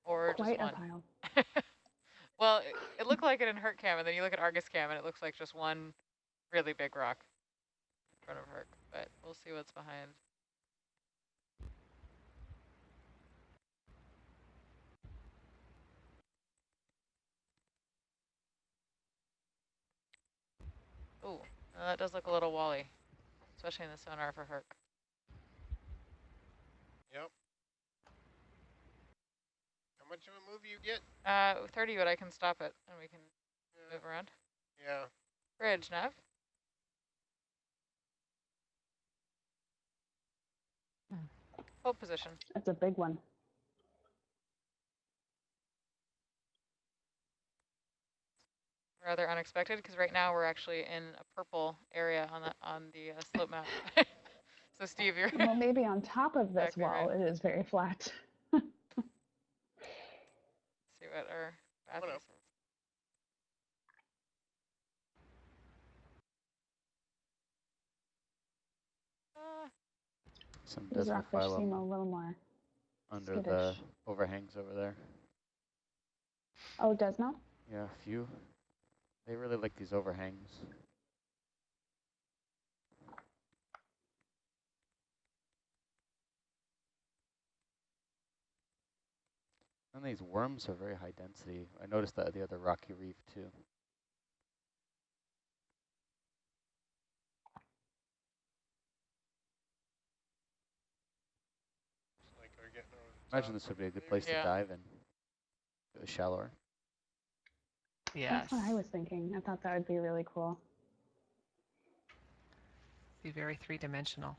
or Quite just a one? pile. Well, it looked like it in Herc Cam, and then you look at Argus Cam, and it looks like just one really big rock in front of Herc. But we'll see what's behind. Ooh, that does look a little wally, especially in the sonar for Herc. Yep. How much of a move you get? 30, but I can stop it, and we can move around. Yeah. Bridge, Nav. Hold position. That's a big one. Rather unexpected, because right now we're actually in a purple area on the slope map. So Steve, you're Well, maybe on top of this exactly wall, right. it is very flat. See what our path is. Some These rockfish seem a desmophyllum little more under skittish. the overhangs over there. Oh, Desmo? Yeah, a few. They really like these overhangs. And these worms are very high density. I noticed that at the other rocky reef too. Like we're getting over the Imagine top this would be a good there. place to dive in. It was shallower. Yes. That's what I was thinking. I thought that would be really cool. Be very three-dimensional.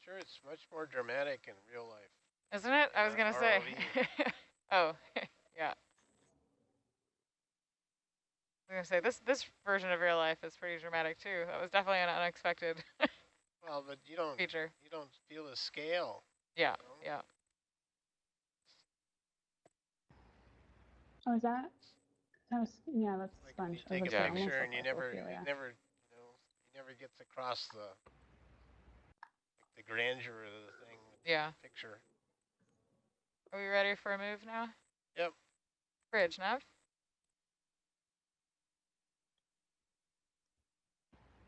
Sure, it's much more dramatic in real life. Isn't it? I was going to say. Oh, yeah. I was going to say, this version of real life is pretty dramatic too. That was definitely an unexpected well, but you don't feature. You don't feel the scale. Yeah, you know? yeah. Oh, is that? That was, yeah, that's like sponge. You take a picture and you never gets across the grandeur of the thing. Yeah. Picture. Are we ready for a move now? Yep. Bridge, Nav.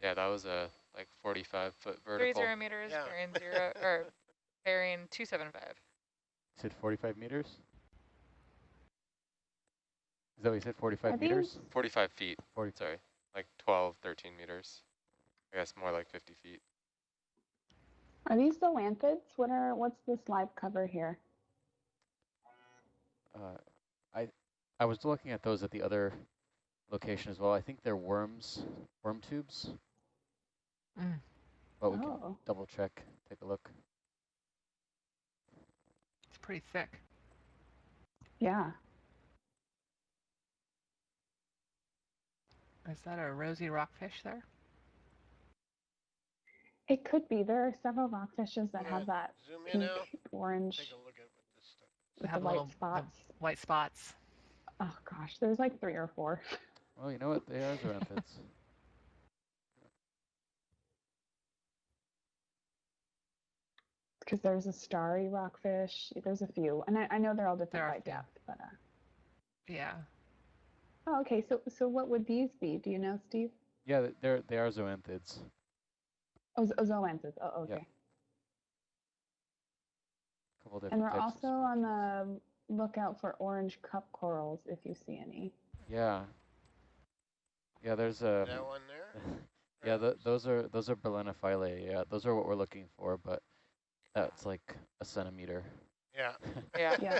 Yeah, that was a like 45-foot vertical. 30 meters, bearing 0 or bearing 275. You said 45 meters? Is that what you said, 45 meters? 45 feet, 40. Sorry, like 12, 13 meters. I guess more like 50 feet. Are these the lanthids? What's this live cover here? I was looking at those at the other location as well. I think they're worm tubes. But we can double check, take a look. It's pretty thick. Yeah. Is that a rosy rockfish there? It could be. There are several rockfishes that have that pink, orange, Take a look at what this stuff is. with the white spots. White spots. Oh gosh, there's like 3 or 4. Well, you know what? They are zoanthids. Because there's a starry rockfish. There's a few, and I know they're all different by depth, but yeah. Oh, okay. So what would these be? Do you know, Steve? Yeah, they are zoanthids. Oh, zoanthids. Oh, okay. Yeah. Couple different And we're types also on the lookout for orange cup corals, if you see any. Yeah. Yeah, there's a. That one there. Yeah, those are Belenophyllae. Yeah, those are what we're looking for, but that's like a centimeter. Yeah. Yeah. Yeah.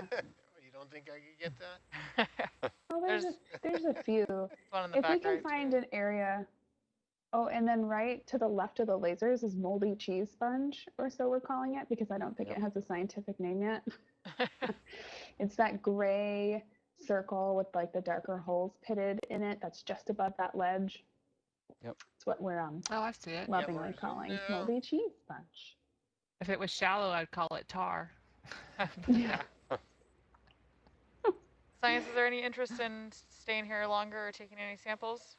You don't think I could get that? Well, there's a few. One in the If back we can right find an area. Oh, and then right to the left of the lasers is moldy cheese sponge, or so we're calling it, because I don't think it has a scientific name yet. It's that gray circle with like the darker holes pitted in it that's just above that ledge. Yep. It's what we're I see it. lovingly calling moldy cheese sponge. If it was shallow, I'd call it tar. Yeah. Science, is there any interest in staying here longer or taking any samples?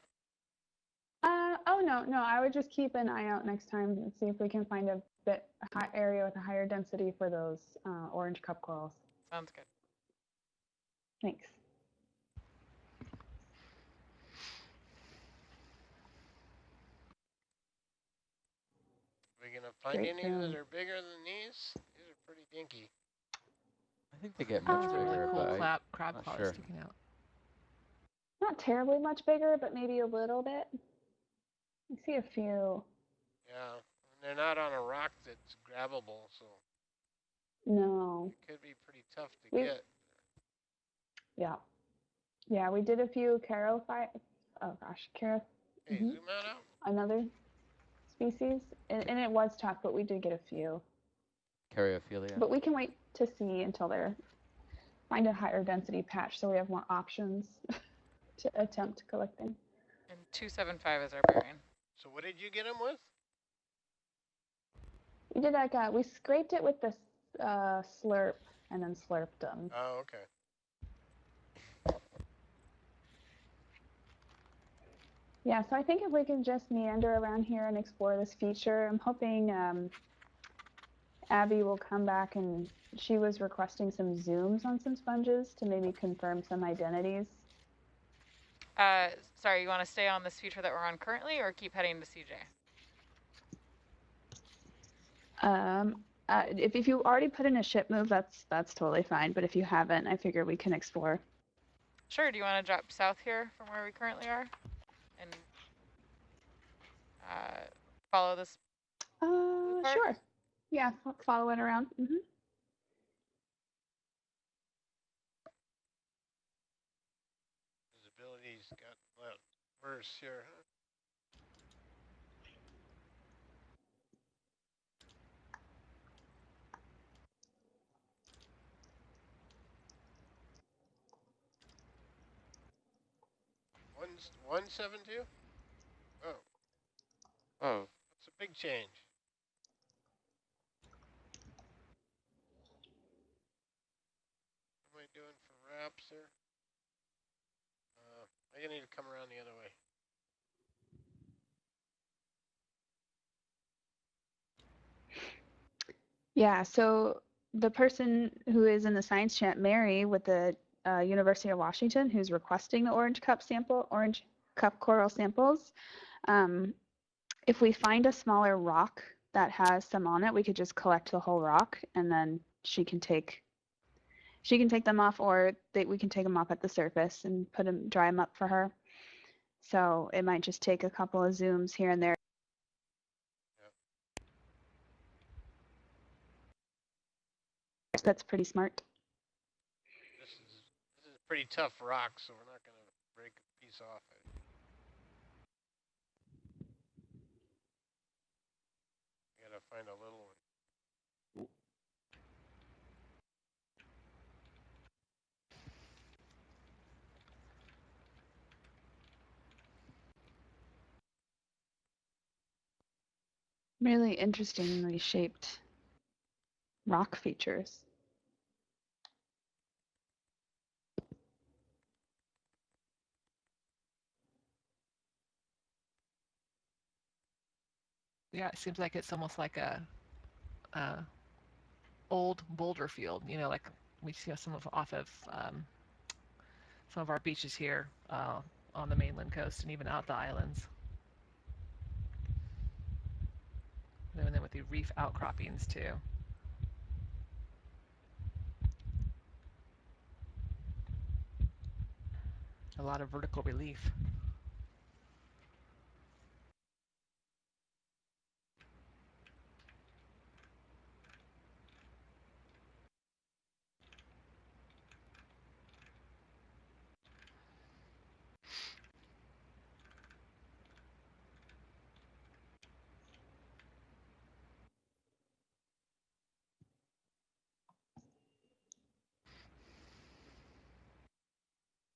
Oh no, I would just keep an eye out next time and see if we can find a bit high area with a higher density for those orange cup corals. Sounds good. Thanks. Are we gonna find Great any film. that are bigger than these? These are pretty dinky. I think they get much Those are really bigger, cool but crab not claws sure. sticking out. Not terribly much bigger, but maybe a little bit. I see a few. Yeah, and they're not on a rock that's grabbable, so No. it could be pretty tough to We- get. Yeah, we did a few Hey, Mhm. zoom out. another species, and it was tough, but we did get a few. Caryophilia. But we can wait to see until they're find a higher density patch so we have more options to attempt collecting. And 275 is our bearing. So what did you get them with? We did we scraped it with the slurp and then slurped them. Oh, okay. Yeah, so I think if we can just meander around here and explore this feature, I'm hoping Abby will come back, and she was requesting some zooms on some sponges to maybe confirm some identities. Sorry, you want to stay on this feature that we're on currently or keep heading to CJ? If you already put in a ship move, that's totally fine. But if you haven't, I figure we can explore. Sure, do you want to drop south here from where we currently are? And follow this part? Sure. Yeah, follow it around. Visibility's got a lot worse here, huh? One 172? Oh, Oh, that's a big change. What am I doing for wraps here? I need to come around the other way. Yeah, so the person who is in the science chat, Mary, with the University of Washington, who's requesting the orange cup coral samples, if we find a smaller rock that has some on it, we could just collect the whole rock, and then she can take them off, or we can take them off at the surface and dry them up for her. So it might just take a couple of zooms here and there. Yep. That's pretty smart. This is a pretty tough rock, so we're not gonna break a piece off it. Gotta find a little one. Really interestingly shaped rock features. Yeah, it seems like it's almost like a old boulder field. You know, like we see some of some of our beaches here on the mainland coast and even out the islands. And then with the reef outcroppings too. A lot of vertical relief.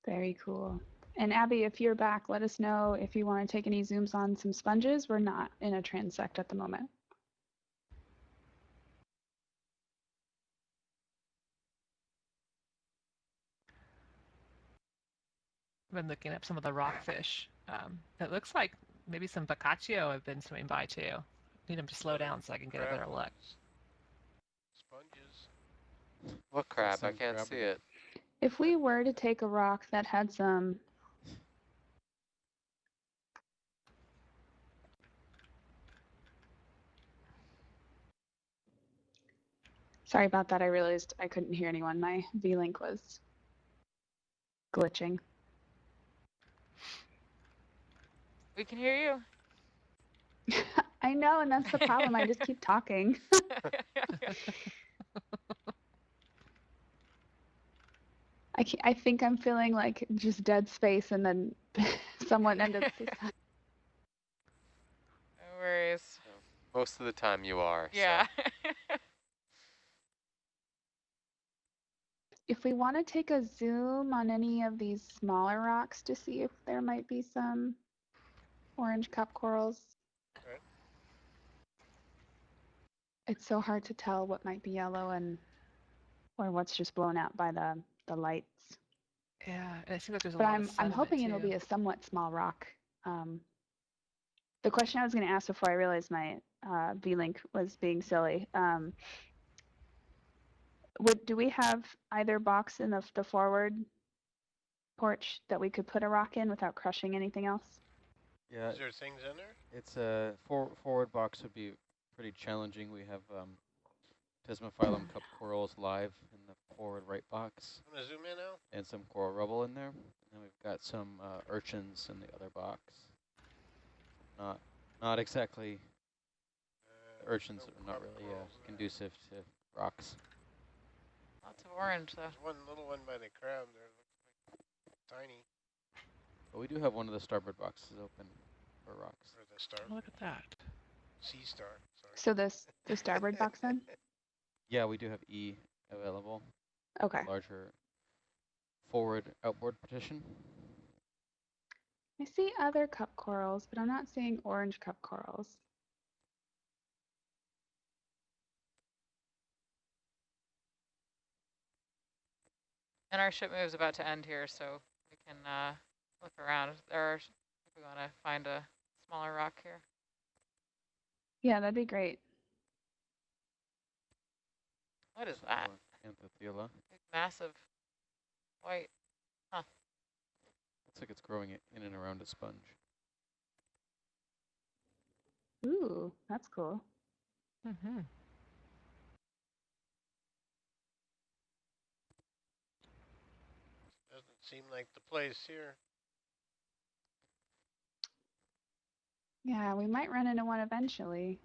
Very cool. And Abby, if you're back, let us know if you want to take any zooms on some sponges. We're not in a transect at the moment. been looking up some of the rockfish. It looks like maybe some Boccaccio have been swimming by too. Need them to slow down so I can get a better look. Sponges. What crab? I can't see it. If we were to take a rock that had some Sorry about that. I realized I couldn't hear anyone. My V-Link was glitching. We can hear you. I know, and that's the problem. I just keep talking. I think I'm feeling like just dead space, and then someone ended. No worries. Most of the time you are. Yeah. So. If we want to take a zoom on any of these smaller rocks to see if there might be some orange cup corals. Right. It's so hard to tell what might be yellow or what's just blown out by the lights. Yeah, and it seems like there's a But lot of sediment I'm hoping it'll too. be a somewhat small rock. The question I was going to ask before I realized my V-Link was being silly. Do we have either box in the forward porch that we could put a rock in without crushing anything else? Yeah, Is there things in there? it's a forward box would be pretty challenging. We have Tesmophyllum cup corals live in the forward right box. I'm gonna zoom in now. And some coral rubble in there. And we've got some urchins in the other box. Not exactly. The urchins are not really conducive to rocks. Lots of orange though. There's one little one by the crab there. Looks like tiny. But we do have one of the starboard boxes open for rocks. Or the star. Oh, look at that. Sea star. Sorry. So the starboard box then? Yeah, we do have E available. Okay. Larger forward outboard partition. I see other cup corals, but I'm not seeing orange cup corals. And our ship move is about to end here, so we can look around. If we want to find a smaller rock here. Yeah, that'd be great. What is that? Anthothelia. Big, massive white. Huh. Looks like it's growing in and around a sponge. Ooh, that's cool. Mm-hmm. Doesn't seem like the place here. Yeah, we might run into one eventually.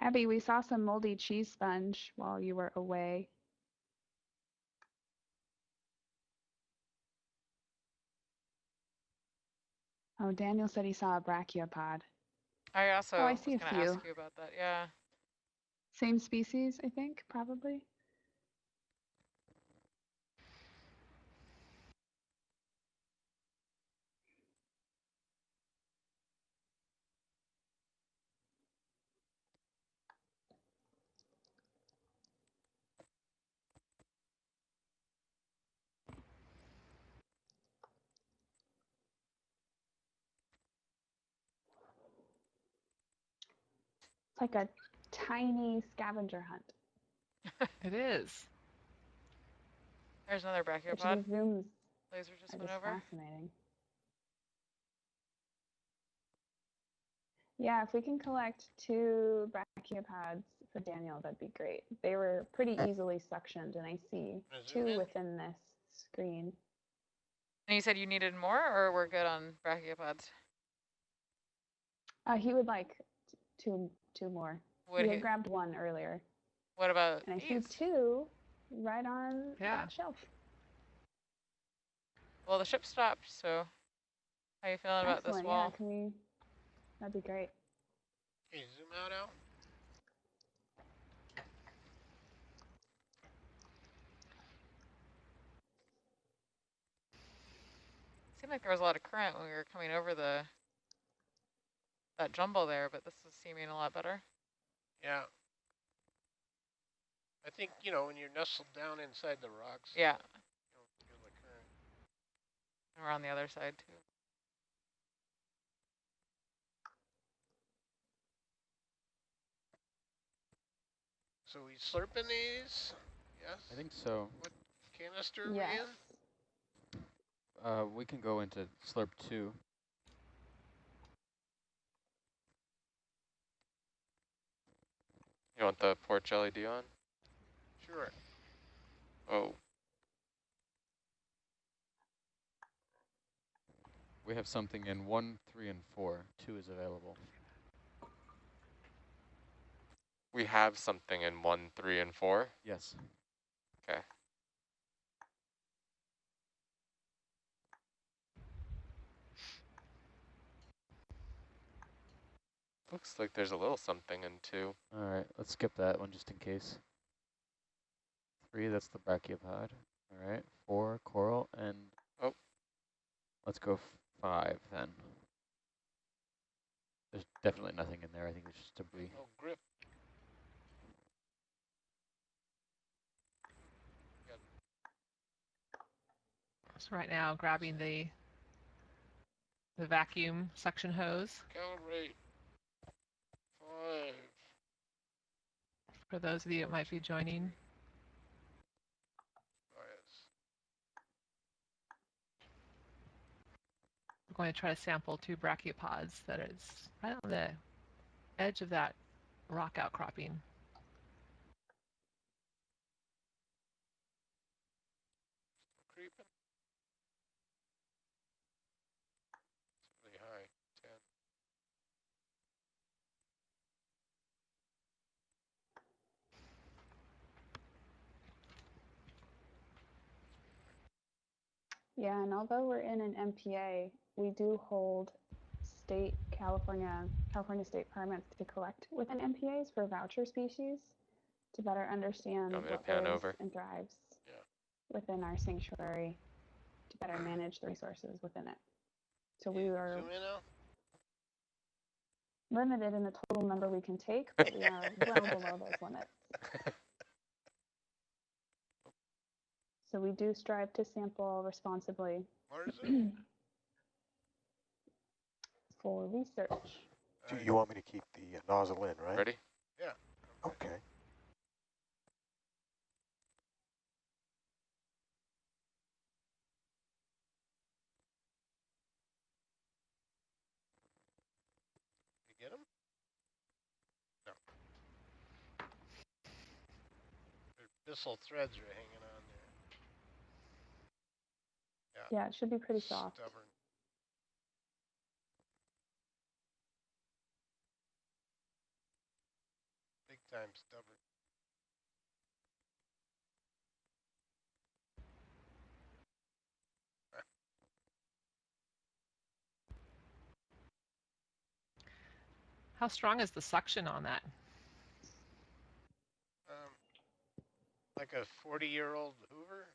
Abby, we saw some moldy cheese sponge while you were away. Oh, Daniel said he saw a brachiopod. I also I was see a going to few. ask you about that. Yeah. Same species, I think, probably. It's like a tiny scavenger hunt. It is. There's another Which brachiopod. the zooms Laser just are went just over. fascinating. Yeah, if we can collect 2 brachiopods for Daniel, that'd be great. They were pretty easily suctioned, and I see 2 within this screen. And you said you needed more, or we're good on brachiopods? He would like 2 more. Would he he? had grabbed 1 earlier. What about And I see these? 2 right on that shelf. Well, the ship stopped, so how you feeling about this wall? Yeah, can we? That'd be great. Can you zoom out, Al? Seemed like there was a lot of current when we were coming over that jumble there, but this is seeming a lot better. Yeah. I think, when you're nestled down inside the rocks. Yeah. And we're on the other side too. So we slurping these? Yes? I think so. What canister are we Yes. We can go into slurp 2. You want the porch LED on? Sure. Oh, We have something in 1, 3, and 4. 2 is available. we have something in 1, 3, and 4. Yes. Okay. Looks like there's a little something in 2. All right, let's skip that one just in case. 3, that's the brachiopod. All right, 4, coral, and Oh. Let's go 5 then. There's definitely nothing in there. I think it's just debris. Oh, grip. So right now, grabbing the vacuum suction hose. Calibrate. 5. For those of you that might be joining. Bias. We're going to try to sample 2 brachiopods that is right on the edge of that rock outcropping. Creeping. It's really high. 10. Yeah, and although we're in an MPA, we do hold California state permits to collect within MPAs for voucher species to better understand Want me to what pan lives over? and thrives Yeah. within our sanctuary to better manage the resources within it. So we are Zoom in now. limited in the total number we can take, but we are well below those limits. So we do strive to sample responsibly Where is it? for research. So you want me to keep the nozzle in, right? Ready? Yeah. Okay. You get them? No. Their abyssal threads are hanging on there. Yeah, it should be pretty soft. Stubborn. Big time stubborn. How strong is the suction on that? Like a 40-year-old Hoover?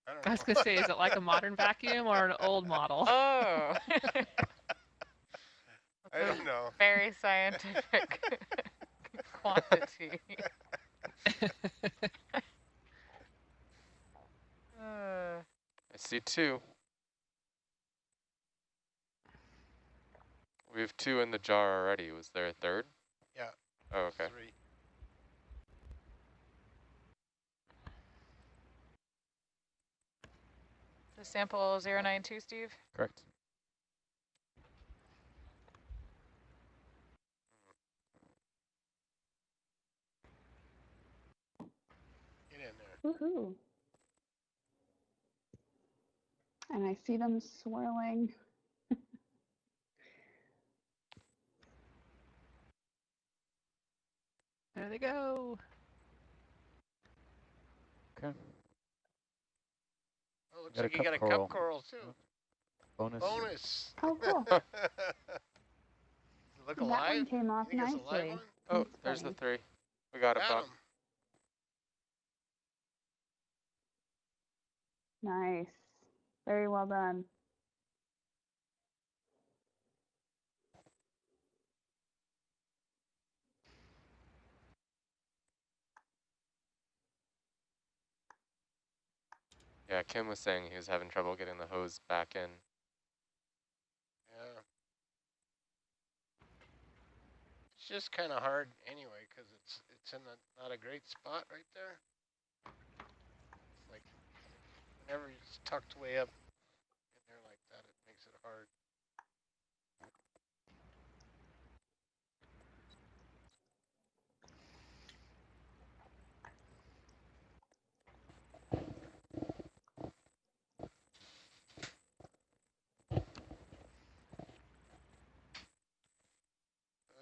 I don't I know. was going to say, is it like a modern vacuum or an old model? Oh. I don't know. Very scientific quantity. I see 2. We have 2 in the jar already. Was there a 3rd? Yeah. Oh, okay. 3. The sample 092, Steve? Correct. Get in there. Woohoo! And I see them swirling. There they go. Okay. Oh, looks Got a like you got a cup cup coral too. Bonus. Bonus. Oh, cool. Does it look That alive? one came off You think it's a live nicely. one? Oh, That's there's the funny. 3. We got it, Got Buck. 'em. Nice. Very well done. Yeah, Kim was saying he was having trouble getting the hose back in. Yeah. It's just kind of hard anyway because it's in not a great spot right there. It's like whenever it's tucked way up in there like that, it makes it hard.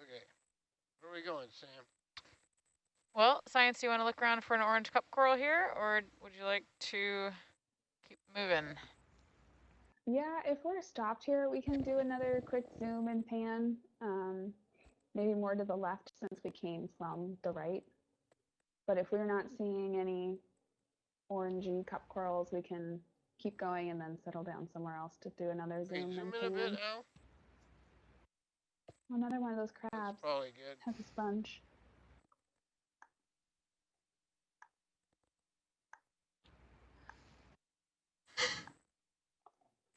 Okay, where are we going, Sam? Well, Science, do you want to look around for an orange cup coral here, or would you like to keep moving? Yeah, if we're stopped here, we can do another quick zoom and pan. Maybe more to the left since we came from the right. But if we're not seeing any orangey cup corals, we can keep going and then settle down somewhere else to do another Okay, zoom zoom and in a bit, pan. Al. Another one of those That's crabs probably good. has a sponge.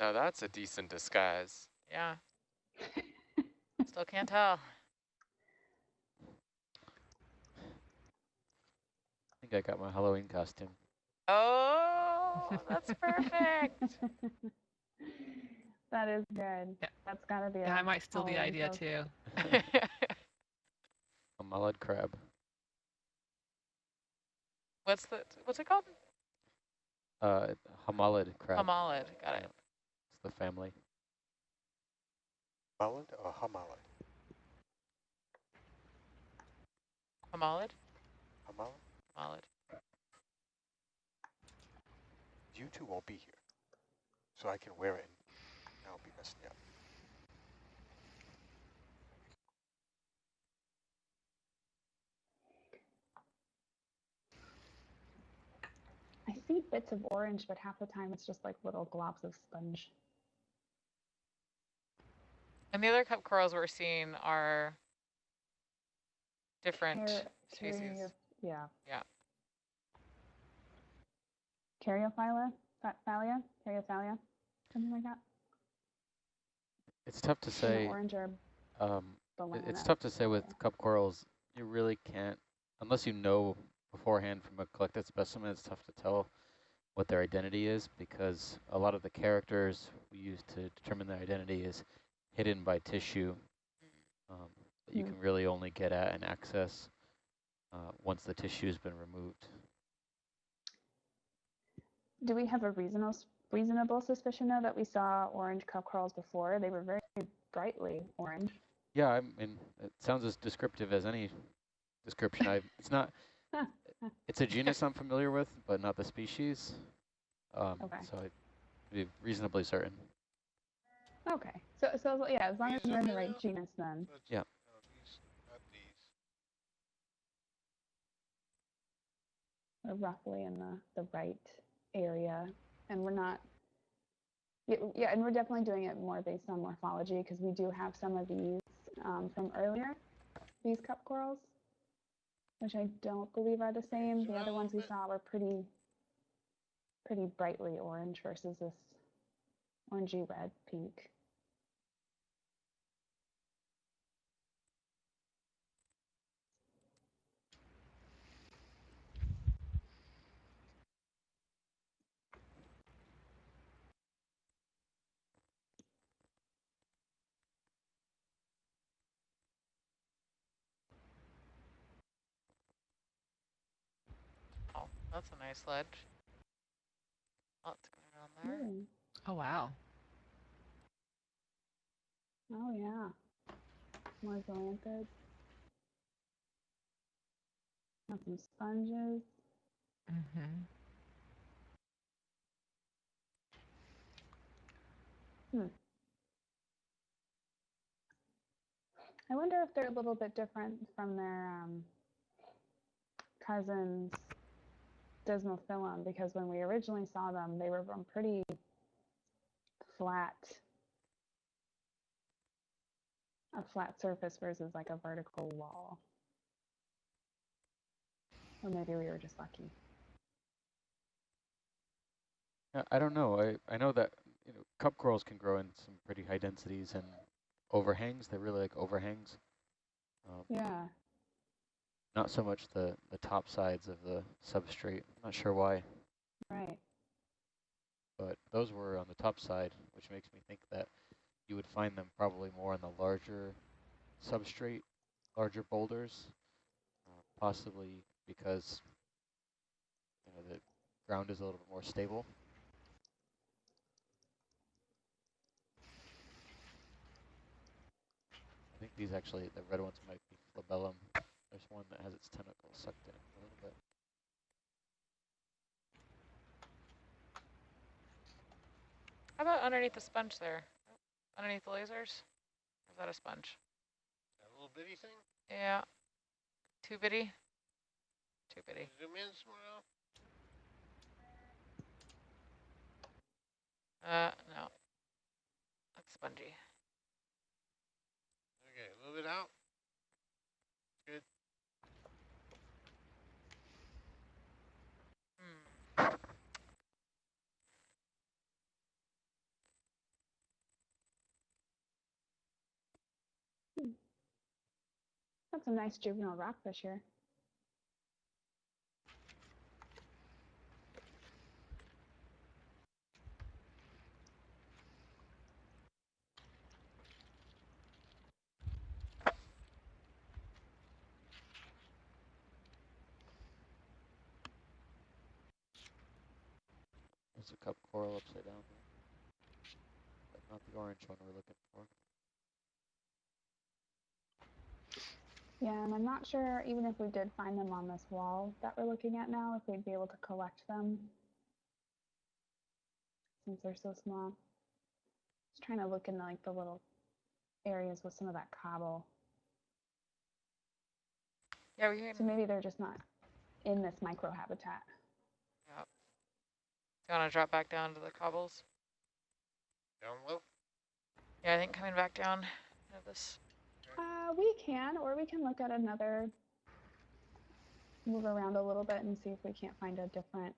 Now that's a decent disguise. Yeah. Still can't tell. I think I got my Halloween costume. Oh, that's perfect. That is good. Yeah. That's gotta be Yeah, a I might steal the Halloween idea pose. too. A mullet crab. What's it called? Hamalid crab. Hamalid. Got it. It's the family. Mullet or hamalid? Hamalid? Hamalid? Hamalid. You two won't be here, so I can wear it and I'll be messing you up. I see bits of orange, but half the time it's just like little globs of sponge. And the other cup corals we're seeing are different species. Yeah. Yeah. Caryophylla? Caryophylla? Something like that? It's tough to In the say. orange or It's tough to say with cup corals. You really can't, unless you know beforehand from a collected specimen, it's tough to tell what their identity is because a lot of the characters we use to determine their identity is hidden by tissue that you can really only get at and access once the tissue has been removed. Do we have a reasonable suspicion though that we saw orange cup corals before? They were very brightly orange. Yeah, I mean, it sounds as descriptive as any description. It's not. It's a genus I'm familiar with, but not the species. Okay. So I'd be reasonably certain. Okay. So yeah, as long as you're in the right genus, then. Yeah. No, these, not these. We're roughly in the right area, and we're not. Yeah, and we're definitely doing it more based on morphology because we do have some of these from earlier, these cup corals, which I don't believe are the same. The other ones we saw were pretty brightly orange versus this orangey red pink. Oh, that's a nice ledge. Lots going on there. Ooh. Oh, wow. Oh yeah. More zoanthids. Got some sponges. Mm-hmm. I wonder if they're a little bit different from their cousins, Desmophyllum, because when we originally saw them, they were from pretty flat, a flat surface versus like a vertical wall. Or maybe we were just lucky. I don't know. I know that cup corals can grow in some pretty high densities and overhangs. They really like overhangs. Yeah. Not so much the top sides of the substrate. Not sure why. Right. But those were on the top side, which makes me think that you would find them probably more on the larger substrate, larger boulders, possibly because the ground is a little bit more stable. I think these actually, the red ones might be flabellum. There's one that has its tentacles sucked in a little bit. How about underneath the sponge there? Underneath the lasers? Or is that a sponge? That little bitty thing? Yeah. Too bitty? Too bitty. Zoom in somewhere else? No. That's spongy. Okay, a little bit out. Good. That's a nice juvenile rockfish here. There's a cup coral upside down there, but not the orange one we're looking for. Yeah, and I'm not sure, even if we did find them on this wall that we're looking at now, if we'd be able to collect them since they're so small. Just trying to look in like the little areas with some of that cobble. Yeah, we can. So maybe they're just not in this microhabitat. Yep. Do you want to drop back down to the cobbles? Down low? Yeah, I think coming back down into this. We can, or we can look at another, move around a little bit and see if we can't find a different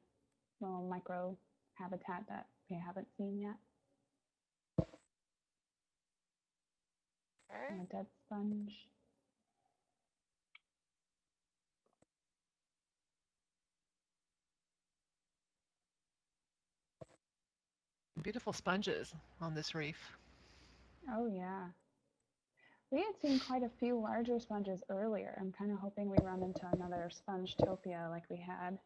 little micro habitat that we haven't seen yet. Okay. A dead sponge. Beautiful sponges on this reef. Oh yeah. We had seen quite a few larger sponges earlier. I'm kind of hoping we run into another sponge-topia like we had.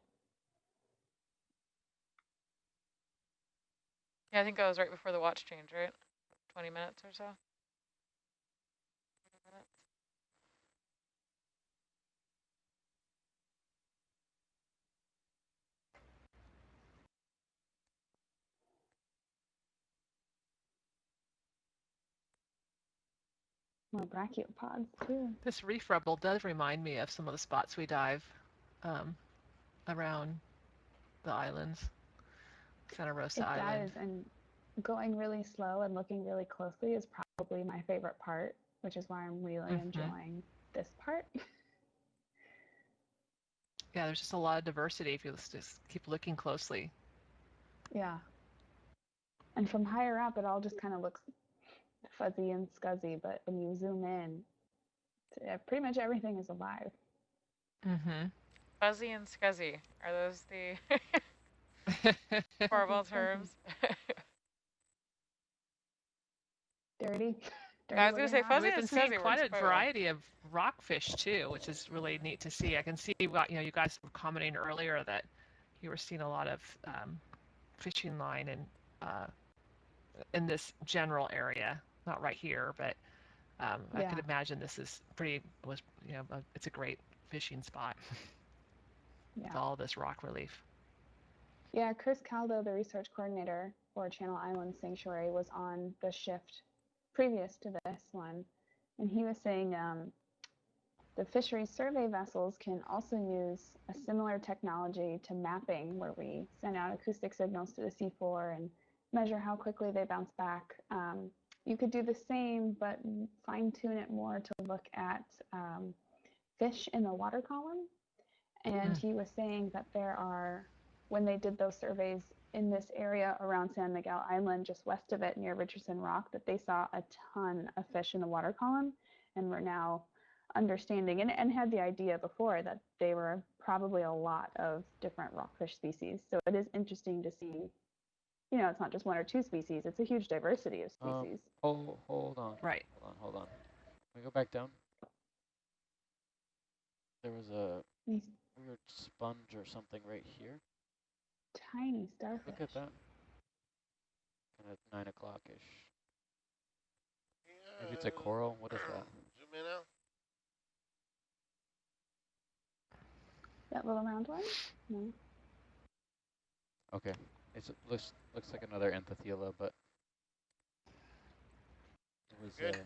Yeah, I think that was right before the watch change, right? 20 minutes or so. 20 minutes. More brachiopods too. This reef rubble does remind me of some of the spots we dive around the islands. Santa Rosa Island. It does, and going really slow and looking really closely is probably my favorite part, which is why I'm really enjoying this part. Yeah, there's just a lot of diversity if you just keep looking closely. Yeah. And from higher up, it all just kind of looks fuzzy and scuzzy, but when you zoom in, pretty much everything is alive. Fuzzy and scuzzy. Are those the horrible terms? Dirty. I was going to say fuzzy We've and been seeing scuzzy quite works a variety of rockfish too, which is really neat to see. I can see you guys were commenting earlier that you were seeing a lot of fishing line and in this general area, not right here, but I could imagine this is it's a great fishing spot with all this rock relief. Yeah, Chris Caldo, the research coordinator for Channel Island Sanctuary, was on the shift previous to this one, and he was saying the fisheries survey vessels can also use a similar technology to mapping, where we send out acoustic signals to the seafloor and measure how quickly they bounce back. You could do the same, but fine-tune it more to look at fish in the water column. And he was saying that there are when they did those surveys in this area around San Miguel Island, just west of it near Richardson Rock, that they saw a ton of fish in the water column, and we're now understanding and had the idea before that they were probably a lot of different rockfish species. So it is interesting to see, you know, it's not just one or two species, it's a huge diversity of species. Hold on. Right. Hold on. Can we go back down? There was a weird sponge or something right here. Tiny starfish. Look at that. Kind of 9 o'clock-ish. Yeah, Maybe it's a coral. What is that? Zoom in out. That little round one? No. Okay. It looks like another Anthothela, but it was Good.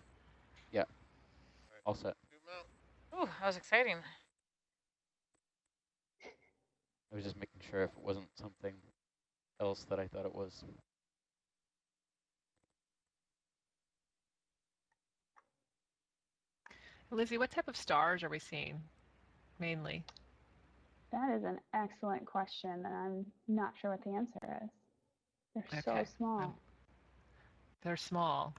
yeah. Right. All set. Zoom out. Ooh, that was exciting. I was just making sure if it wasn't something else that I thought it was. Lizzie, what type of stars are we seeing mainly? That is an excellent question, and I'm not sure what the answer is. They're so small. They're small.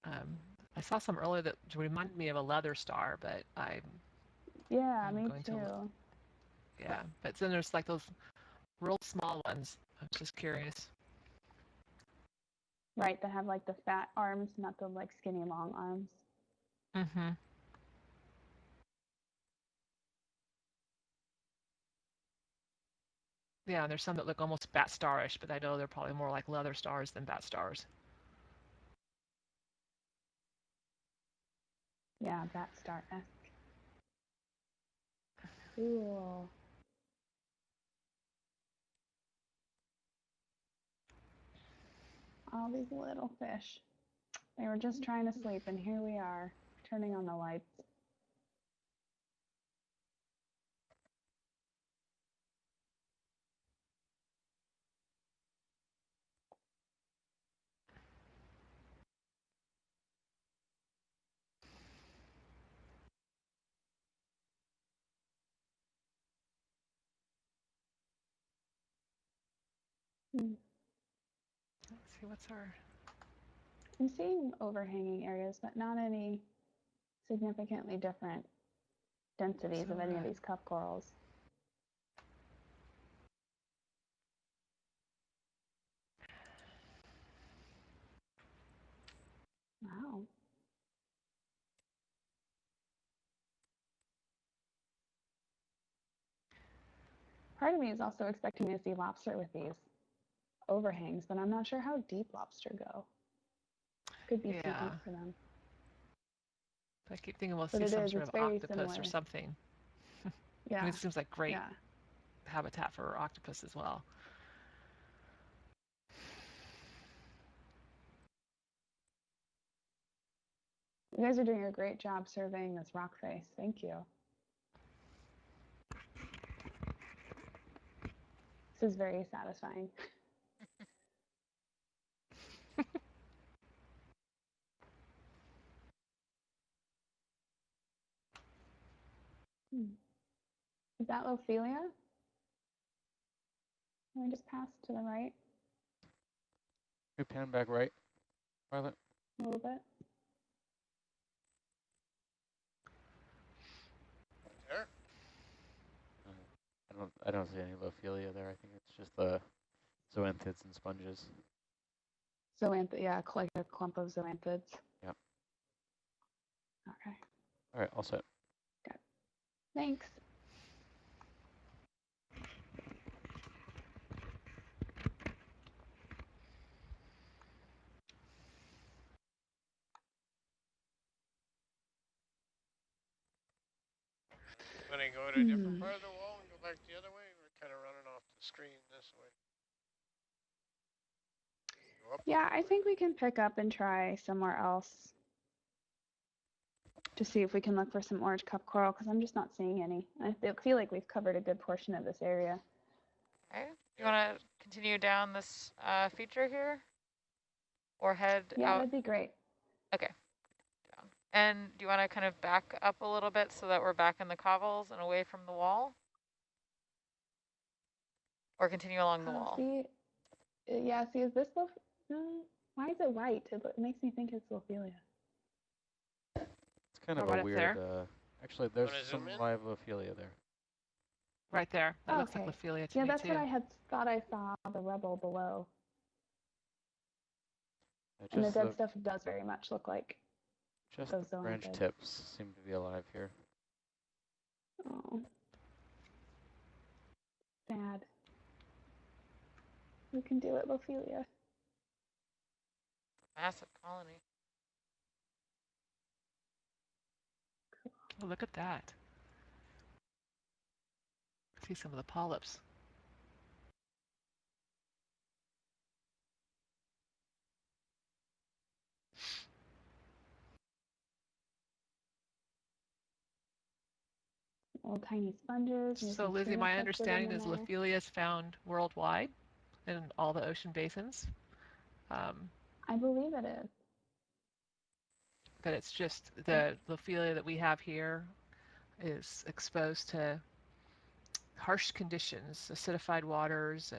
I saw some earlier that reminded me of a leather star, but Yeah, I'm me going too. yeah, but then there's like those real small ones. I'm just curious. Right, that have like the fat arms, not the like skinny long arms. Mm-hmm. Yeah, and there's some that look almost bat starish, but I know they're probably more like leather stars than bat stars. Yeah, bat star-esque. Cool. All these little fish. They were just trying to sleep, and here we are, turning on the lights. Let's see, what's our... I'm seeing overhanging areas, but not any significantly different densities of any of these cup corals. Wow. Part of me is also expecting to see lobster with these overhangs, but I'm not sure how deep lobster go. Could be too deep for them. I keep thinking we'll But see some it's sort of very octopus similar. or something. Yeah. I mean, it seems like great Yeah. habitat for octopus as well. You guys are doing a great job surveying this rock face. Thank you. This is very satisfying. Is that Lophelia? Can I just pass to the right We pan back right, Violet. a little bit? There. I don't see any Lophelia there. I think it's just the zoanthids and sponges. Yeah, like a clump of zoanthids. Yep. Okay. All right, all set. Good. Thanks. When I go to a different part of the wall and go back the other way, we're kind of running off the screen this way. Yeah, I think we can pick up and try somewhere else to see if we can look for some orange cup coral, because I'm just not seeing any. I feel like we've covered a good portion of this area. Okay. You want to continue down this feature here? Or head out? Yeah, that'd be great. Okay. Down. And do you want to kind of back up a little bit so that we're back in the cobbles and away from the wall? Or continue along the wall? See, yeah, see, is this why is it white? It makes me think it's Lophelia. It's kind of right a up weird, there. actually there's Wanna some zoom in? live Ophelia there. Right there. That looks like Okay. Lophelia to Yeah, me that's too. what I had thought I saw the rubble below. Yeah, And the just dead stuff does very much look like just those the branch zoanthid. tips seem to be alive here. Oh. Sad. We can do it, Lophelia. Massive colony. Oh, look at that. See some of the polyps. Little tiny sponges. So Lizzie, my understanding is Lophelia is found worldwide in all the ocean basins. I believe it is. But it's just the Lophelia that we have here is exposed to harsh conditions, acidified waters,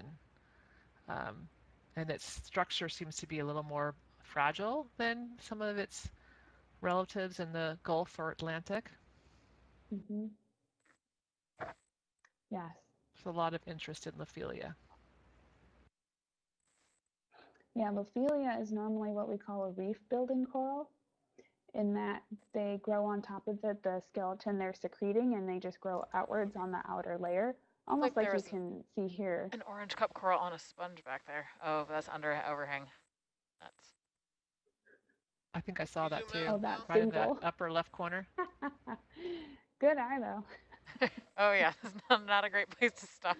and its structure seems to be a little more fragile than some of its relatives in the Gulf or Atlantic. Mm-hmm. Yes. There's a lot of interest in Lophelia. Yeah, Lophelia is normally what we call a reef-building coral, in that they grow on top of the skeleton they're secreting, and they just grow outwards on the outer layer, almost like you can see here. An orange cup coral on a sponge back there. Oh, that's under an overhang. Nuts. I think I saw that too. Oh, that right in single. the upper left corner. Good eye, though. Oh yeah, this is not a great place to stop.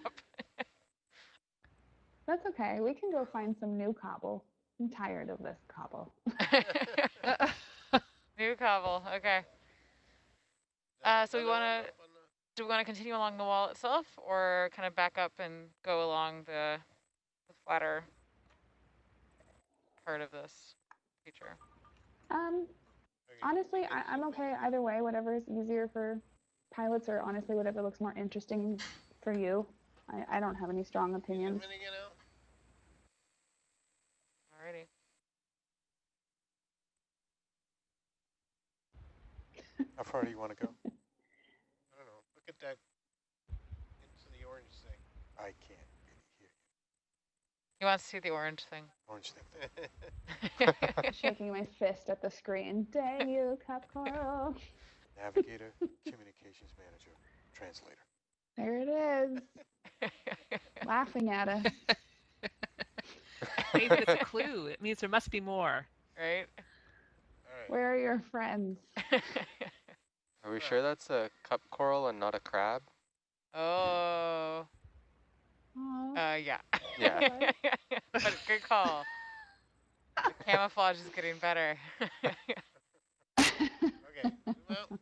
That's okay. We can go find some new cobble. I'm tired of this cobble. New cobble, okay. So do we want to continue along the wall itself, or kind of back up and go along the flatter part of this feature? Honestly, I'm okay either way, whatever is easier for pilots, or honestly, whatever looks more interesting for you. I don't have any strong opinions. Alrighty. How far do you want to go? I don't know. Look at that into the orange thing. I can't really hear you. He wants to see the orange thing. Orange thing. Shaking my fist at the screen. Dang you, cup coral. Navigator, communications manager, translator. There it is. Laughing at us. Maybe it's a clue. It means there must be more. Right? Where are your friends? Are we sure that's a cup coral and not a crab? Oh. Yeah. Yeah. But good call. The camouflage is getting better. Okay. Well.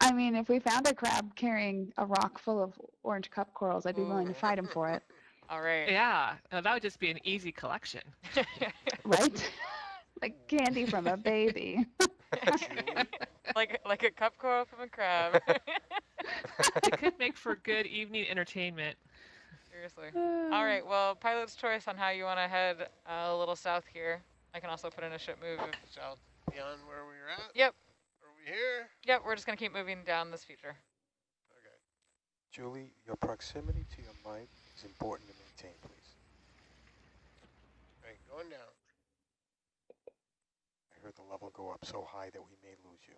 I mean, if we found a crab carrying a rock full of orange cup corals, I'd be willing to fight him for it. All right. Yeah, that would just be an easy collection. Right? Like candy from a baby. like a cup coral from a crab. It could make for good evening entertainment. Seriously. All right, well, pilot's choice on how you want to head a little south here. I can also put in a ship move. South beyond where we were at? Yep. Are we here? Yep, we're just going to keep moving down this feature. Okay. Julie, your proximity to your mic is important to maintain, please. Right, going down. I heard the level go up so high that we may lose you.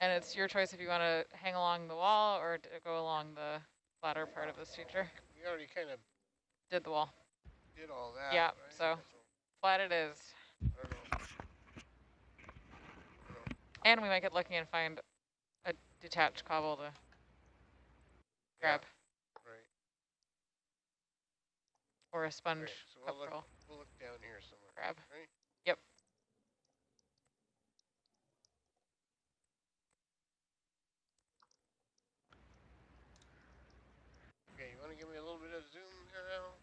And it's your choice if you want to hang along the wall or to go along the flatter part of this feature. We already kind of did the wall. Did all that. Yeah, right? so flat it is. I don't know. And we might get lucky and find a detached cobble to grab. Yeah, right. Or a sponge Right, so cup we'll roll. look down here somewhere. Grab. Right? Yep. Okay, you want to give me a little bit of zoom there now?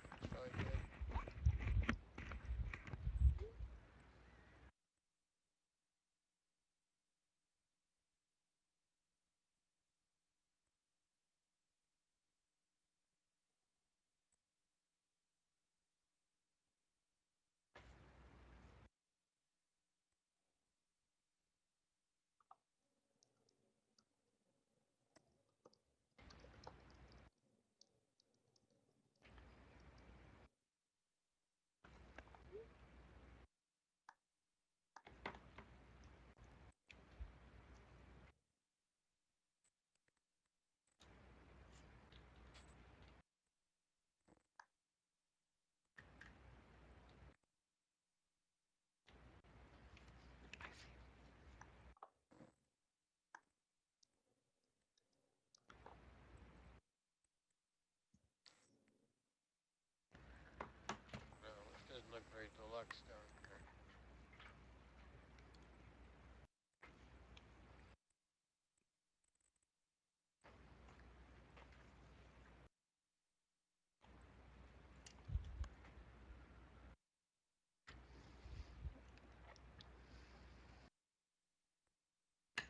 That's probably good.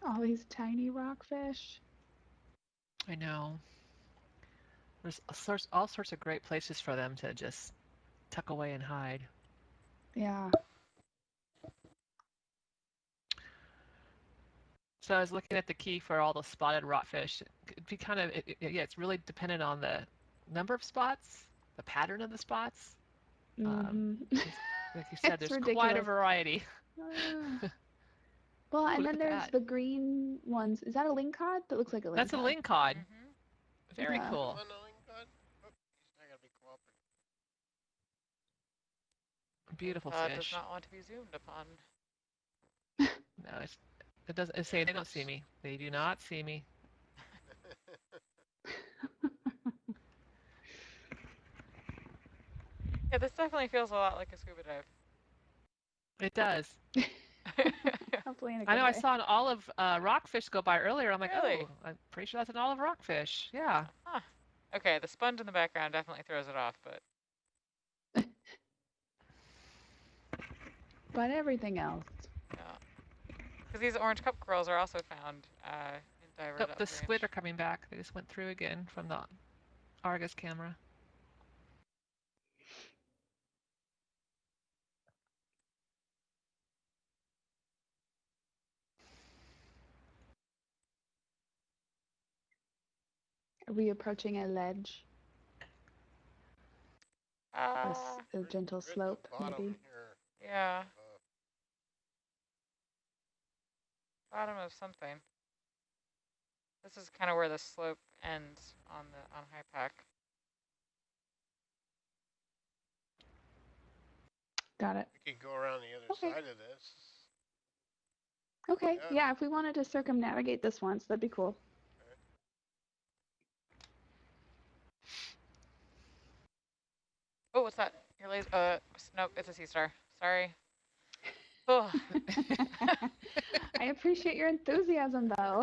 All these tiny rockfish. I know. There's all sorts of great places for them to just tuck away and hide. Yeah. So I was looking at the key for all the spotted rockfish. It'd be kind of, yeah, it's really dependent on the number of spots, the pattern of the spots. Like you said, It's there's quite a ridiculous. variety. Well, and look then at there's that. the green ones. Is that a lingcod? That looks like a lingcod. That's a lingcod. Very Yeah. cool. Come on, lingcod. Oh, he's not gonna be cooperative. Beautiful Lingcod fish. does not want to be zoomed upon. No, it doesn't. It's saying they don't see me. They do not see me. Yeah, this definitely feels a lot like a scuba dive. It does. Hopefully in a good I know. I way. saw an olive rockfish go by earlier. I'm like, Really? oh, I'm pretty sure that's an olive rockfish. Yeah. Huh. Okay, the sponge in the background definitely throws it off, but But everything else. yeah. Because these orange cup corals are also found in divers Oh, the uprange. squid are coming back. They just went through again from the Argus camera. Are we approaching a ledge? A gentle Right at the slope, bottom maybe? here. Yeah. Bottom of something. This is kind of where the slope ends on high pack. Got it. We could go around the other side of this. Okay, yeah, if we wanted to circumnavigate this once, that'd be cool. Oh, what's that? Your laser? Nope, it's a sea star. Sorry. Oh. I appreciate your enthusiasm, though.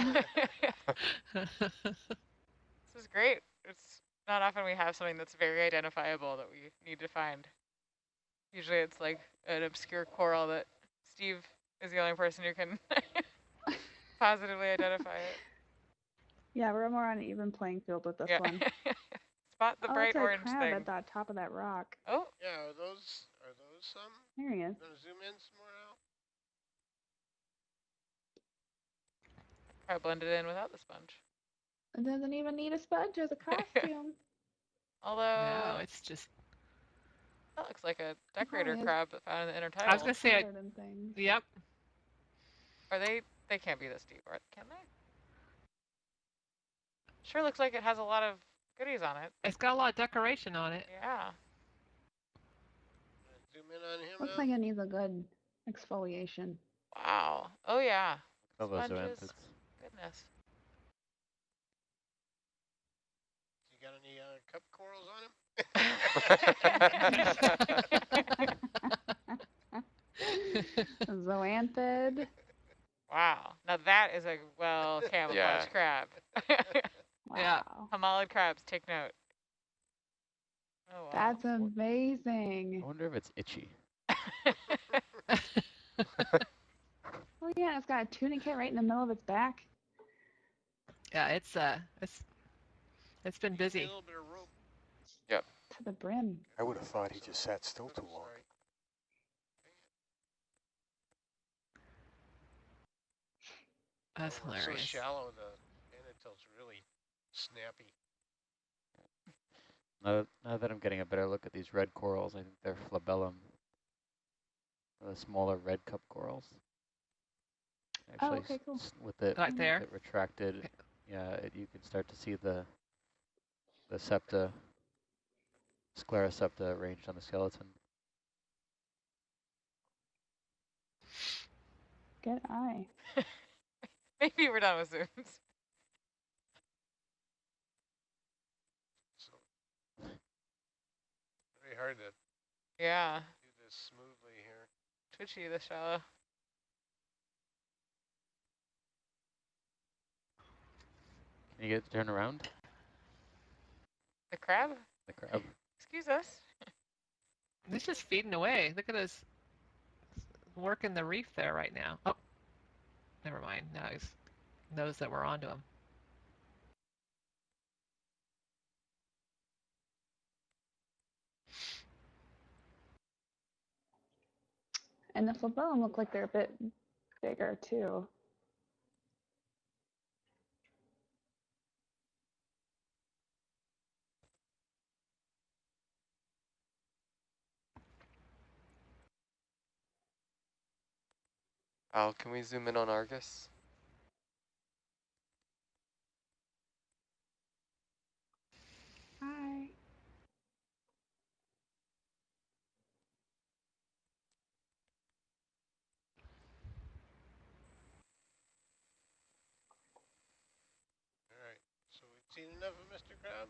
This is great. It's not often we have something that's very identifiable that we need to find. Usually it's like an obscure coral that Steve is the only person who can positively identify it. Yeah, we're more on an even playing field with this one. Spot the bright that's orange crab thing. at the top of that rock. Oh. Yeah, are those some? There he is. Gonna zoom in some more now? Probably blended in without the sponge. It doesn't even need a sponge as a costume. Although, no, it's just. That looks like a decorator crab found in the intertidal. I was gonna say, yep. Are they? They can't be this deep, can they? Sure looks like it has a lot of goodies on it. It's got a lot of decoration on it. Yeah. Zoom in on him. Looks like it needs a good exfoliation. Wow. Oh yeah. Sponges. Goodness. You got any cup corals on him? Zoanthid. Wow. Now that is a well camouflaged crab. Wow. Yeah. Homalid crabs, take note. Oh, wow. That's amazing. I wonder if it's itchy. Oh yeah, it's got a tunicate right in the middle of its back. Yeah, it's been busy. A little bit of rope. Yep. To the brim. I would have thought he just sat still too long. That's hilarious. So shallow, the anatill's really snappy. Now that I'm getting a better look at these red corals, I think they're flabellum. The smaller red cup corals. Actually, okay, cool. With it, right there. with it retracted, yeah, you can start to see the septa, sclerosepta arranged on the skeleton. Good eye. Maybe we're done with zooms. So very hard to Yeah. do this smoothly here. Twitchy, the shallow. Can you get it to turn around? The crab? The crab. Excuse us. He's just feeding away. Look at us working the reef there right now. Oh, never mind. Now he's knows that we're onto him. And the flip them look like they're a bit bigger too. Al, can we zoom in on Argus? Hi. All right, so we've seen enough of Mr. Crab.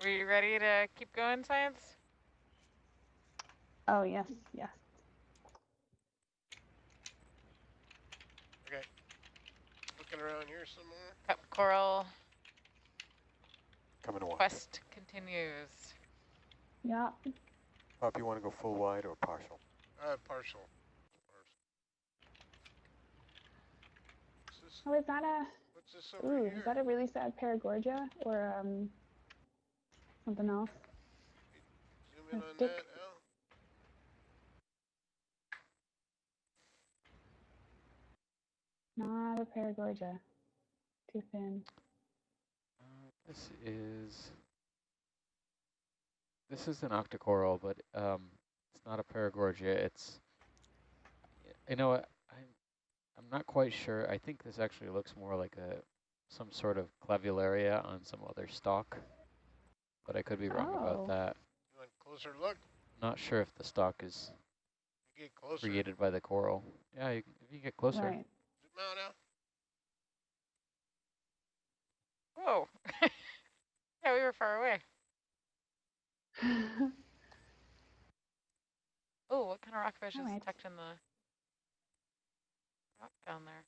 Are we ready to keep going, science? Oh, yes, yes. Okay, looking around here some more. Cup coral Coming to watch. quest continues. Yeah. Pop, you want to go full wide or partial? Partial. Oh, is that a? What's this over Ooh, here? is that a really sad paragorgia or something else? Zoom in A on stick? that, Al. Not a paragorgia. Too thin. This is an octocoral, but it's not a paragorgia. It's, you know what, I'm not quite sure. I think this actually looks more like some sort of clavularia on some other stalk, but I could be wrong about that. You want a closer look? Not sure if the stalk is You get closer. created by the coral. Yeah, if you get closer. Right. Zoom out, Al. Whoa. Yeah, we were far away. Oh, what kind of rockfish is Alright. tucked in the rock down there?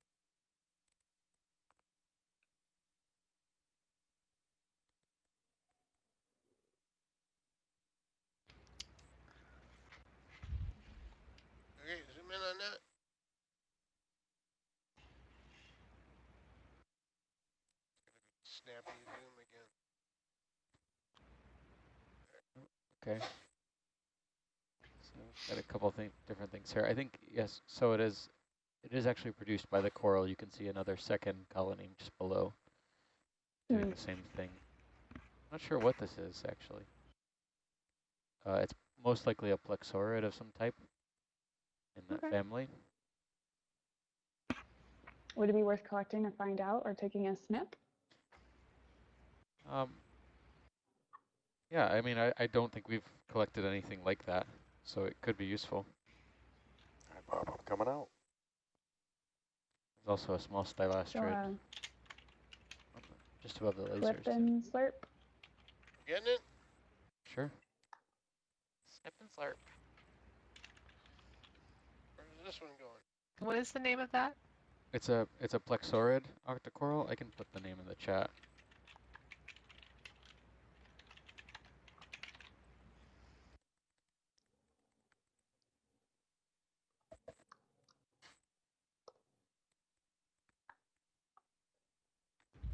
Okay, zoom in on that. Snappy zoom again. Okay. So got a couple different things here. I think, yes, so it is actually produced by the coral. You can see another second colony just below doing the same thing. Not sure what this is, actually. It's most likely a plexaurid of some type in that family. Would it be worth collecting to find out or taking a snip? Yeah, I mean, I don't think we've collected anything like that, so it could be useful. All right, Bob, I'm coming out. There's also a small stylastrid just above the lasers. Flip and slurp. Getting it? Sure. Snip and slurp. Where's this one going? What is the name of that? It's a plexaurid octocoral. I can put the name in the chat.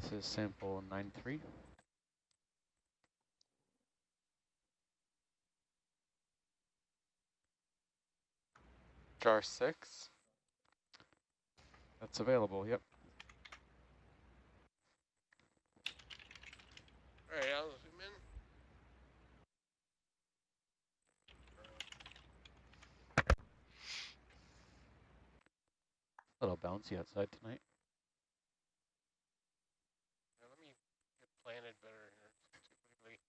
This is sample 9.3. Jar 6? That's available, yep. All right, I'll zoom in. A little bouncy outside tonight. Now let me get planted better here. Quickly.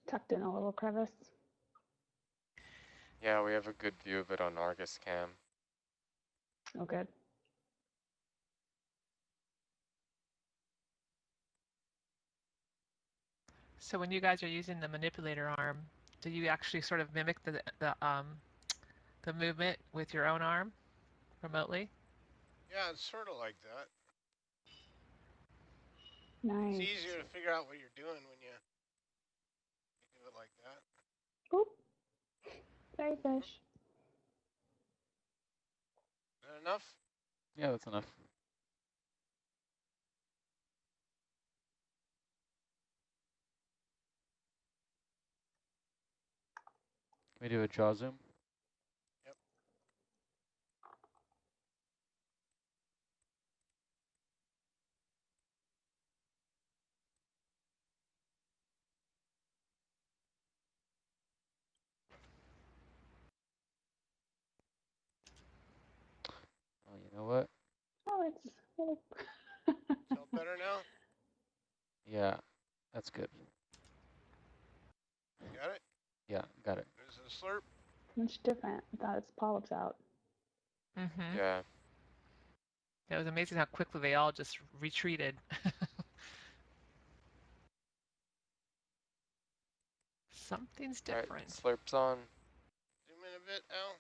Tucked in a little crevice. Yeah, we have a good view of it on Argus cam. Oh, good. So when you guys are using the manipulator arm, do you actually sort of mimic the movement with your own arm remotely? Yeah, it's sort of like that. Nice. It's easier to figure out what you're doing when you do it like that. Oop. Sorry, fish. Is that enough? Yeah, that's enough. Can we do a jaw zoom? Yep. Oh, you know what? Oh, it's. Feel better now? Yeah, that's good. Got it? Yeah, got it. Is it a slurp? Much different without its polyps out. Mm-hmm. Yeah. It was amazing how quickly they all just retreated. Something's different. All right, slurp's on. Zoom in a bit, Al.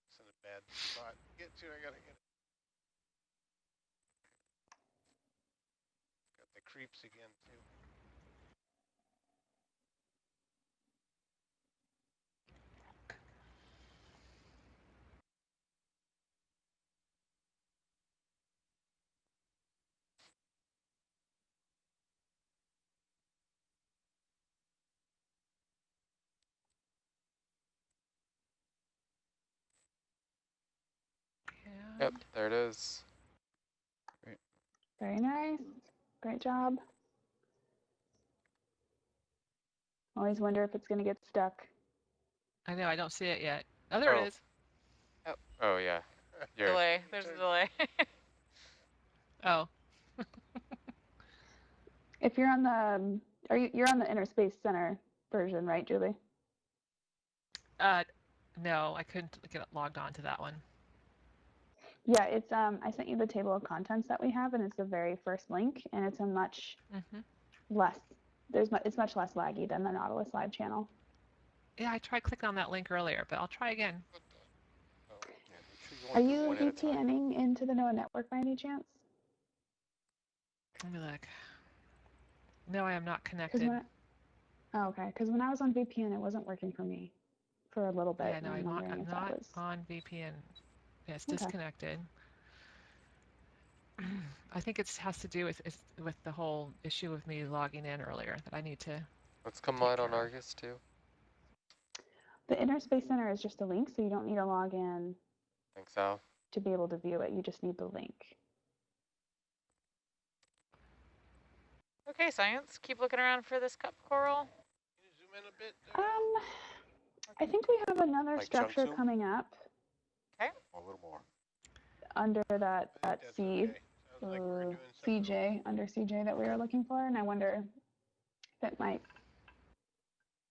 It's in a bad spot. Get to, I gotta get it. Got the creeps again, too. Yep, there it is. Great. Very nice. Great job. Always wonder if it's going to get stuck. I know, I don't see it yet. Oh, there it is. Oh, yeah. You're, Delay. There's a delay. Oh, If you're on the, you're on the Inner Space Center version, right, Julie? no, I couldn't get logged on to that one. Yeah, it's I sent you the table of contents that we have, and it's the very first link, and it's a much less. It's much less laggy than the Nautilus Live channel. Yeah, I tried clicking on that link earlier, but I'll try again. Oh, yeah, make sure you Are only do you one at a time. VPNing into the NOAA network by any chance? Let me look. No, I am not connected. Oh, okay. Because when I was on VPN, it wasn't working for me for a little bit. Yeah, no, and I'm wondering if that not was on VPN. Yeah, it's Okay. disconnected. I think it has to do with the whole issue with me logging in earlier that I need to. let's come take light care on of. Argus, too. The Inner Space Center is just a link, so you don't need to log in Thanks, Al. to be able to view it. You just need the link. Okay, science. Keep looking around for this cup coral. Can you zoom in a bit there? I think we have another Like jump structure zoom? coming up Okay. A little more. under that I think that's C, okay. Sounds like we're doing something. CJ, under CJ that we were looking for, and I wonder if it might.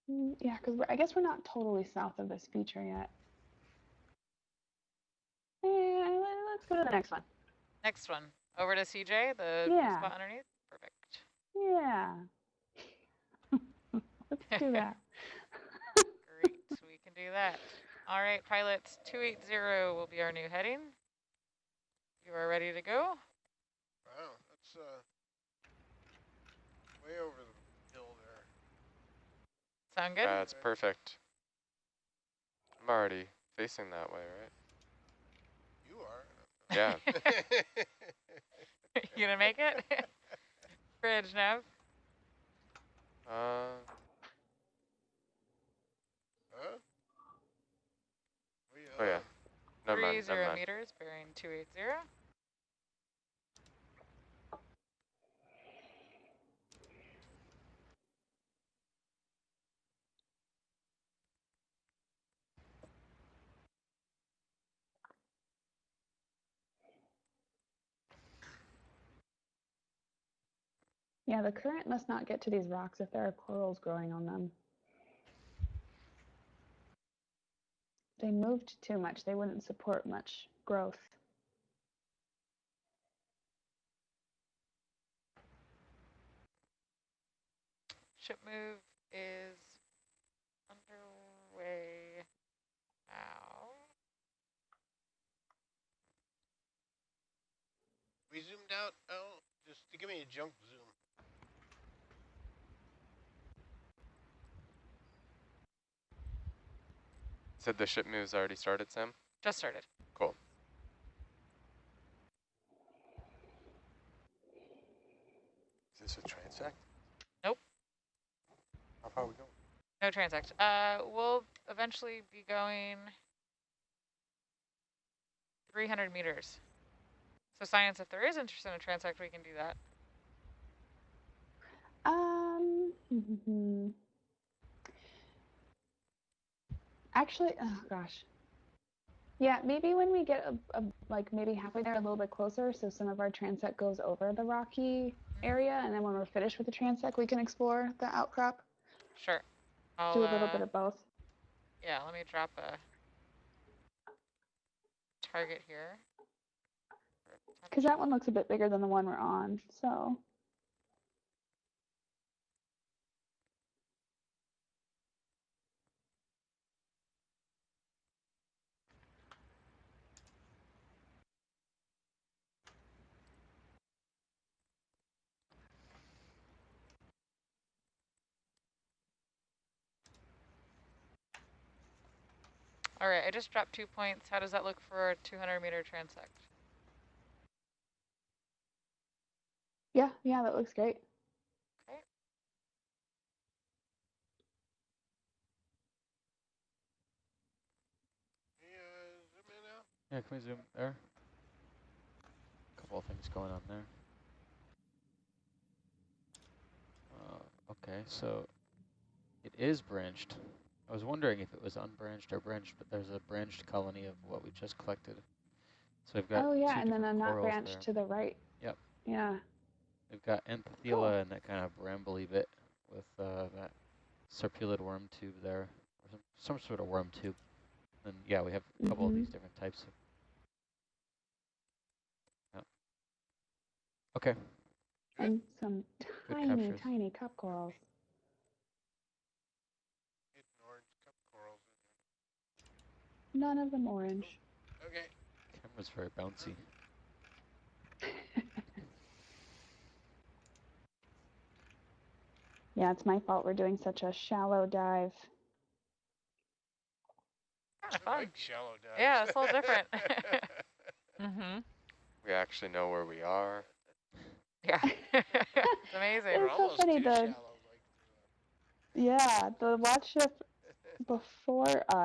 Yeah, because I guess we're not totally south of this feature yet. Let's go to the next one. Next one. Over to CJ, the Yeah. spot underneath. Perfect. Yeah. Let's do that. Great. We can do that. All right, pilots. 280 will be our new heading. You are ready to go? Wow, that's way over the hill there. Sound good? That's perfect. I'm already facing that way, right? You are. Yeah. You gonna make it? Bridge, Nav. Huh? Oh, yeah. Never mind, 30 never mind. meters, bearing 280. Yeah, the current must not get to these rocks if there are corals growing on them. They moved too much. They wouldn't support much growth. Ship move is underway now. We zoomed out. Oh, just give me a junk zoom. Said the ship move's already started, Sam? Just started. Cool. Is this a transect? Nope. How far are we going? No transect. We'll eventually be going 300 meters. So science, if there is interest in a transect, we can do that. Actually, oh gosh. Yeah, maybe when we get like maybe halfway there, a little bit closer, so some of our transect goes over the rocky area, and then when we're finished with the transect, we can explore the outcrop. Sure. I'll do a little bit of both. Yeah, let me drop a target here. Because that one looks a bit bigger than the one we're on, so. All right, I just dropped 2 points. How does that look for a 200-meter transect? Yeah, that looks great. Okay. Zoom in now. Yeah, can we zoom there? A couple of things going on there. Okay, so it is branched. I was wondering if it was unbranched or branched, but there's a branched colony of what we just collected. So we've got oh yeah, two and then a different not corals branch there. to the right. Yep. Yeah. We've got Anthophylla and that kind of brambly bit with that serpulid worm tube there, or some sort of worm tube. And yeah, we have a couple of these different types of. Yep. Okay. And some Good tiny, captures. tiny cup corals. Hidden orange cup corals in None of them orange. there. Okay. Camera's very bouncy. Yeah, it's my fault we're doing such a shallow dive. Kind of I fun. like shallow dives. Yeah, it's a little different. Mm-hmm. We actually know where we are. Yeah, it's amazing. We're It's so almost funny, too the shallow. yeah, the watch ship before us